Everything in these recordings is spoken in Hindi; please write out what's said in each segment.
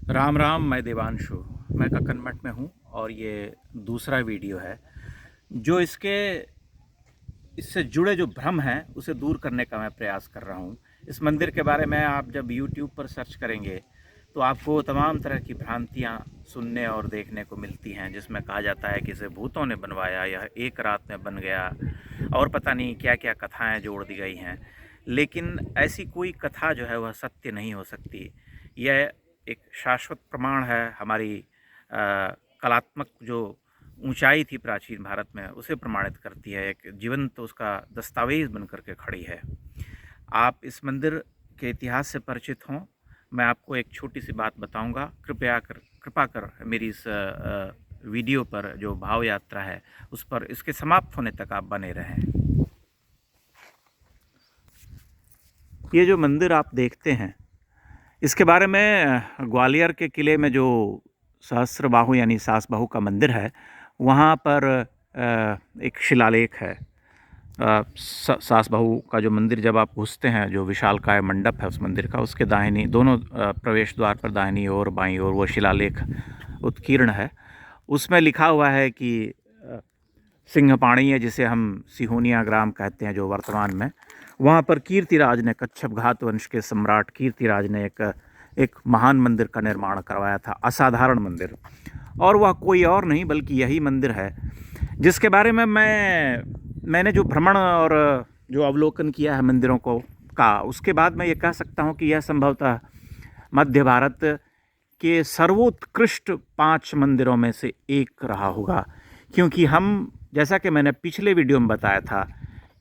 राम राम। मैं देवांशु, मैं कक्कन मठ में हूँ और ये दूसरा वीडियो है जो इससे जुड़े जो भ्रम हैं उसे दूर करने का मैं प्रयास कर रहा हूँ। इस मंदिर के बारे में आप जब YouTube पर सर्च करेंगे तो आपको तमाम तरह की भ्रांतियाँ सुनने और देखने को मिलती हैं, जिसमें कहा जाता है कि इसे भूतों ने बनवाया, यह एक रात में बन गया और पता नहीं क्या क्या कथाएं जोड़ दी गई हैं। लेकिन ऐसी कोई कथा जो है वह सत्य नहीं हो सकती। यह एक शाश्वत प्रमाण है। हमारी कलात्मक जो ऊंचाई थी प्राचीन भारत में, उसे प्रमाणित करती है। एक जीवंत उसका दस्तावेज बन करके खड़ी है। आप इस मंदिर के इतिहास से परिचित हों, मैं आपको एक छोटी सी बात बताऊंगा। कृपा कर मेरी इस वीडियो पर जो भाव यात्रा है उस पर इसके समाप्त होने तक आप बने रहें। ये जो मंदिर आप देखते हैं, इसके बारे में ग्वालियर के किले में जो सहस्त्रबाहु यानी सास बहू का मंदिर है, वहाँ पर एक शिलालेख है। सास बहू का जो मंदिर, जब आप घुसते हैं, जो विशालकाय मंडप है उस मंदिर का, उसके दाहिनी दोनों प्रवेश द्वार पर दाहिनी ओर बाईं ओर वो शिलालेख उत्कीर्ण है। उसमें लिखा हुआ है कि सिंहपाणी है, जिसे हम सिहोनिया ग्राम कहते हैं जो वर्तमान में, वहाँ पर कीर्तिराज ने, कच्छप घात वंश के सम्राट कीर्तिराज ने एक महान मंदिर का निर्माण करवाया था, असाधारण मंदिर। और वह कोई और नहीं बल्कि यही मंदिर है जिसके बारे में मैंने जो भ्रमण और जो अवलोकन किया है मंदिरों का, उसके बाद मैं ये कह सकता हूँ कि यह संभवतः मध्य भारत के सर्वोत्कृष्ट 5 मंदिरों में से एक रहा होगा। क्योंकि हम, जैसा कि मैंने पिछले वीडियो में बताया था,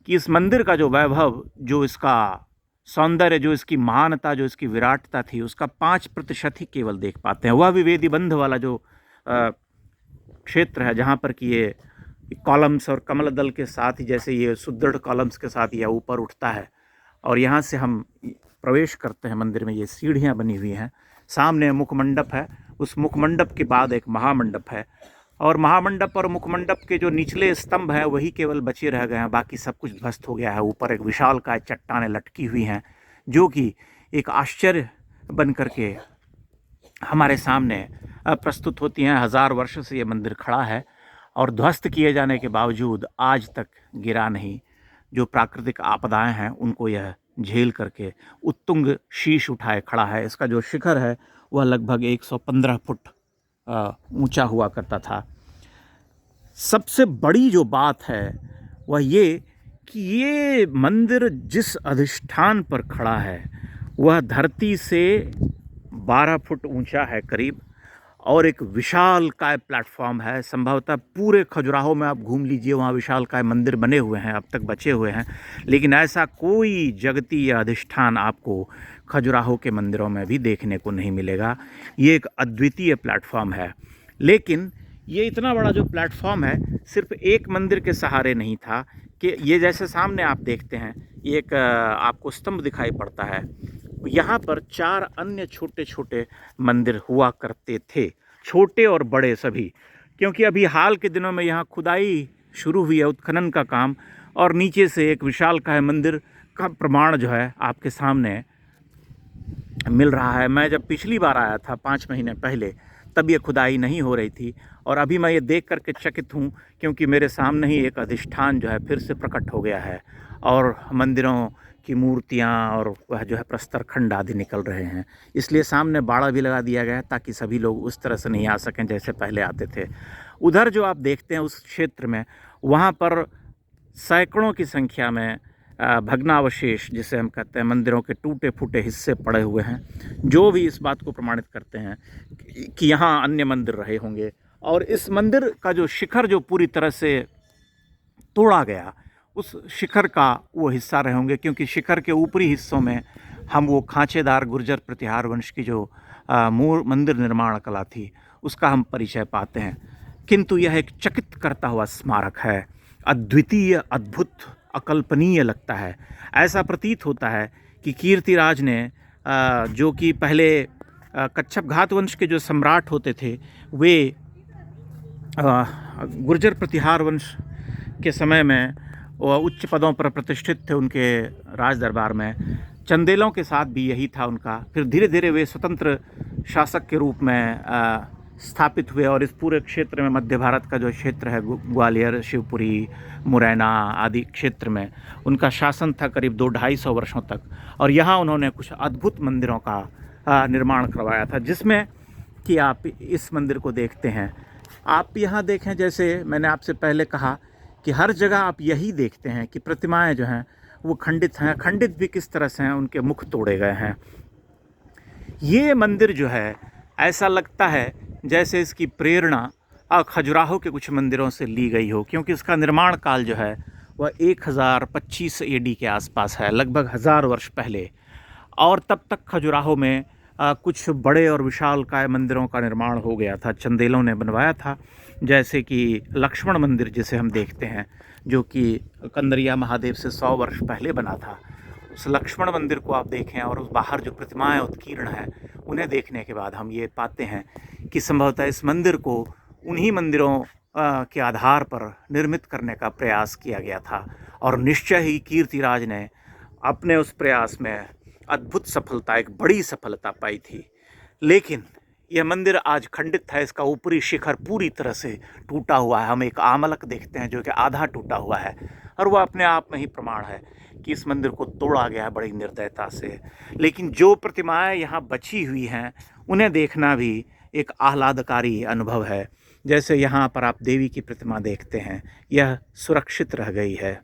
कि इस मंदिर का जो वैभव, जो इसका सौंदर्य, जो इसकी महानता, जो इसकी विराटता थी, उसका 5% ही केवल देख पाते हैं। वह भी वेदी बंध वाला जो क्षेत्र है, जहाँ पर कि ये कॉलम्स और कमल दल के साथ ही, जैसे ये सुदृढ़ कॉलम्स के साथ यह ऊपर उठता है और यहाँ से हम प्रवेश करते हैं मंदिर में। ये सीढ़ियाँ बनी हुई हैं, सामने मुखमंडप है, उस मुखमंडप के बाद एक महामंडप है, और महामंडप और मुखमंडप के जो निचले स्तंभ हैं वही केवल बचे रह गए हैं, बाकी सब कुछ ध्वस्त हो गया है। ऊपर एक विशालकाय चट्टानें लटकी हुई हैं जो कि एक आश्चर्य बन करके हमारे सामने प्रस्तुत होती हैं। 1000 वर्ष से ये मंदिर खड़ा है और ध्वस्त किए जाने के बावजूद आज तक गिरा नहीं। जो प्राकृतिक आपदाएं हैं उनको यह झेल करके उत्तुंग शीश उठाए खड़ा है। इसका जो शिखर है वह लगभग 115 फुट ऊंचा हुआ करता था। सबसे बड़ी जो बात है वह ये कि ये मंदिर जिस अधिष्ठान पर खड़ा है वह धरती से 12 फुट ऊंचा है करीब, और एक विशालकाय प्लेटफॉर्म है। संभवतः पूरे खजुराहो में आप घूम लीजिए, वहाँ विशालकाय मंदिर बने हुए हैं, अब तक बचे हुए हैं, लेकिन ऐसा कोई जगतीय अधिष्ठान आपको खजुराहो के मंदिरों में भी देखने को नहीं मिलेगा। ये एक अद्वितीय प्लेटफॉर्म है। लेकिन ये इतना बड़ा जो प्लेटफॉर्म है सिर्फ एक मंदिर के सहारे नहीं था, कि ये जैसे सामने आप देखते हैं, ये एक आपको स्तंभ दिखाई पड़ता है, यहाँ पर 4 अन्य छोटे छोटे मंदिर हुआ करते थे, छोटे और बड़े सभी। क्योंकि अभी हाल के दिनों में यहाँ खुदाई शुरू हुई है, उत्खनन का काम, और नीचे से एक विशालकाय मंदिर का प्रमाण जो है आपके सामने मिल रहा है। मैं जब पिछली बार आया था 5 महीने पहले, तब ये खुदाई नहीं हो रही थी, और अभी मैं ये देख करके चकित हूँ क्योंकि मेरे सामने ही एक अधिष्ठान जो है फिर से प्रकट हो गया है, और मंदिरों की मूर्तियाँ और वह जो है प्रस्तर खंड आदि निकल रहे हैं। इसलिए सामने बाड़ा भी लगा दिया गया है ताकि सभी लोग उस तरह से नहीं आ सकें जैसे पहले आते थे। उधर जो आप देखते हैं उस क्षेत्र में, वहाँ पर सैकड़ों की संख्या में भग्नावशेष, जिसे हम कहते हैं, मंदिरों के टूटे फूटे हिस्से पड़े हुए हैं, जो भी इस बात को प्रमाणित करते हैं कि यहाँ अन्य मंदिर रहे होंगे। और इस मंदिर का जो शिखर जो पूरी तरह से तोड़ा गया, उस शिखर का वो हिस्सा रहे होंगे, क्योंकि शिखर के ऊपरी हिस्सों में हम वो खांचेदार गुर्जर प्रतिहार वंश की जो मूल मंदिर निर्माण कला थी उसका हम परिचय पाते हैं। किंतु यह एक चकित करता हुआ स्मारक है, अद्वितीय, अद्भुत, अकल्पनीय लगता है। ऐसा प्रतीत होता है कि कीर्तिराज ने, जो कि पहले कच्छप घात वंश के जो सम्राट होते थे, वे गुर्जर प्रतिहार वंश के समय में वह उच्च पदों पर प्रतिष्ठित थे उनके राज दरबार में। चंदेलों के साथ भी यही था उनका। फिर धीरे धीरे वे स्वतंत्र शासक के रूप में स्थापित हुए और इस पूरे क्षेत्र में मध्य भारत का जो क्षेत्र है ग्वालियर, शिवपुरी, मुरैना आदि क्षेत्र में उनका शासन था करीब 200-250 वर्षों तक। और यहाँ उन्होंने कुछ अद्भुत मंदिरों का निर्माण करवाया था, जिसमें कि आप इस मंदिर को देखते हैं। आप यहाँ देखें, जैसे मैंने आपसे पहले कहा कि हर जगह आप यही देखते हैं कि प्रतिमाएं जो हैं वो खंडित हैं। खंडित भी किस तरह से हैं, उनके मुख तोड़े गए हैं। ये मंदिर जो है ऐसा लगता है जैसे इसकी प्रेरणा खजुराहो के कुछ मंदिरों से ली गई हो, क्योंकि इसका निर्माण काल जो है वह 1025 AD के आसपास है, लगभग 1000 वर्ष पहले। और तब तक खजुराहो में कुछ बड़े और विशालकाय मंदिरों का निर्माण हो गया था, चंदेलों ने बनवाया था। जैसे कि लक्ष्मण मंदिर जिसे हम देखते हैं, जो कि कंदरिया महादेव से 100 वर्ष पहले बना था। उस लक्ष्मण मंदिर को आप देखें और उस बाहर जो प्रतिमाएं उत्कीर्ण हैं उन्हें देखने के बाद हम ये पाते हैं कि संभवतः इस मंदिर को उन्हीं मंदिरों के आधार पर निर्मित करने का प्रयास किया गया था। और निश्चय ही कीर्तिराज ने अपने उस प्रयास में अद्भुत सफलता, एक बड़ी सफलता पाई थी। लेकिन यह मंदिर आज खंडित है, इसका ऊपरी शिखर पूरी तरह से टूटा हुआ है। हम एक आमलक देखते हैं जो कि आधा टूटा हुआ है, और वह अपने आप में ही प्रमाण है कि इस मंदिर को तोड़ा गया बड़ी निर्दयता से। लेकिन जो प्रतिमाएं यहाँ बची हुई हैं उन्हें देखना भी एक आह्लादकारी अनुभव है। जैसे यहाँ पर आप देवी की प्रतिमा देखते हैं, यह सुरक्षित रह गई है।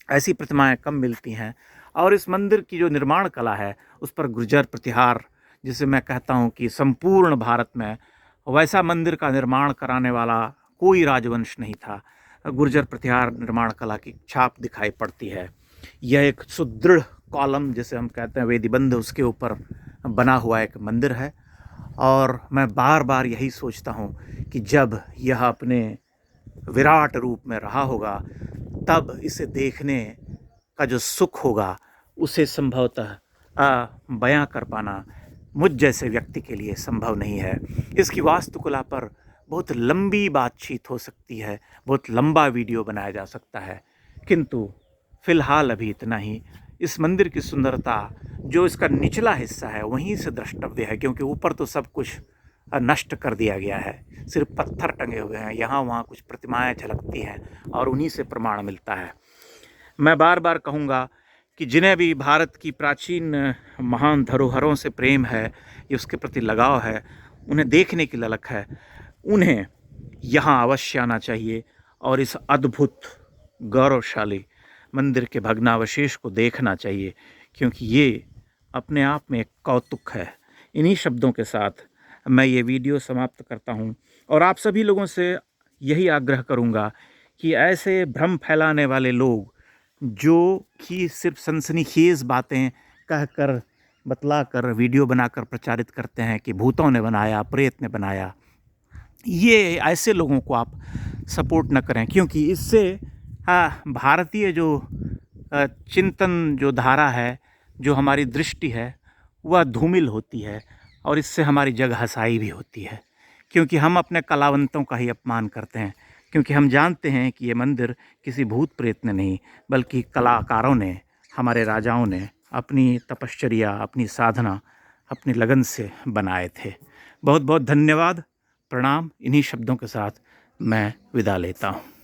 ऐसी प्रतिमाएं कम मिलती हैं। और इस मंदिर की जो निर्माण कला है उस पर गुर्जर प्रतिहार, जिसे मैं कहता हूँ कि संपूर्ण भारत में वैसा मंदिर का निर्माण कराने वाला कोई राजवंश नहीं था। गुर्जर प्रतिहार निर्माण कला की छाप दिखाई पड़ती है। यह एक सुदृढ़ कॉलम, जिसे हम कहते हैं वेदीबंध, उसके ऊपर बना हुआ एक मंदिर है। और मैं बार बार यही सोचता हूँ कि जब यह अपने विराट रूप में रहा होगा तब इसे देखने का जो सुख होगा उसे संभवतः बयां कर पाना मुझ जैसे व्यक्ति के लिए संभव नहीं है। इसकी वास्तुकला पर बहुत लंबी बातचीत हो सकती है, बहुत लंबा वीडियो बनाया जा सकता है, किंतु फ़िलहाल अभी इतना ही। इस मंदिर की सुंदरता जो इसका निचला हिस्सा है वहीं से द्रष्टव्य है, क्योंकि ऊपर तो सब कुछ नष्ट कर दिया गया है, सिर्फ पत्थर टंगे हुए हैं। यहाँ वहाँ कुछ प्रतिमाएं झलकती हैं और उन्हीं से प्रमाण मिलता है। मैं बार बार कहूँगा कि जिन्हें भी भारत की प्राचीन महान धरोहरों से प्रेम है या उसके प्रति लगाव है, उन्हें देखने की ललक है, उन्हें यहाँ अवश्य आना चाहिए और इस अद्भुत गौरवशाली मंदिर के भग्नावशेष को देखना चाहिए, क्योंकि ये अपने आप में एक कौतुक है। इन्हीं शब्दों के साथ मैं ये वीडियो समाप्त करता हूँ और आप सभी लोगों से यही आग्रह करूँगा कि ऐसे भ्रम फैलाने वाले लोग जो कि सिर्फ सनसनीखेज बातें कहकर, बतलाकर, वीडियो बनाकर प्रचारित करते हैं कि भूतों ने बनाया, प्रेत ने बनाया, ये ऐसे लोगों को आप सपोर्ट न करें, क्योंकि इससे भारतीय जो चिंतन, जो धारा है, जो हमारी दृष्टि है, वह धूमिल होती है और इससे हमारी जग हसाई भी होती है। क्योंकि हम अपने कलावंतों का ही अपमान करते हैं, क्योंकि हम जानते हैं कि ये मंदिर किसी भूत प्रेत ने नहीं, बल्कि कलाकारों ने, हमारे राजाओं ने अपनी तपश्चर्या, अपनी साधना, अपनी लगन से बनाए थे। बहुत बहुत धन्यवाद, प्रणाम। इन्हीं शब्दों के साथ मैं विदा लेता हूँ।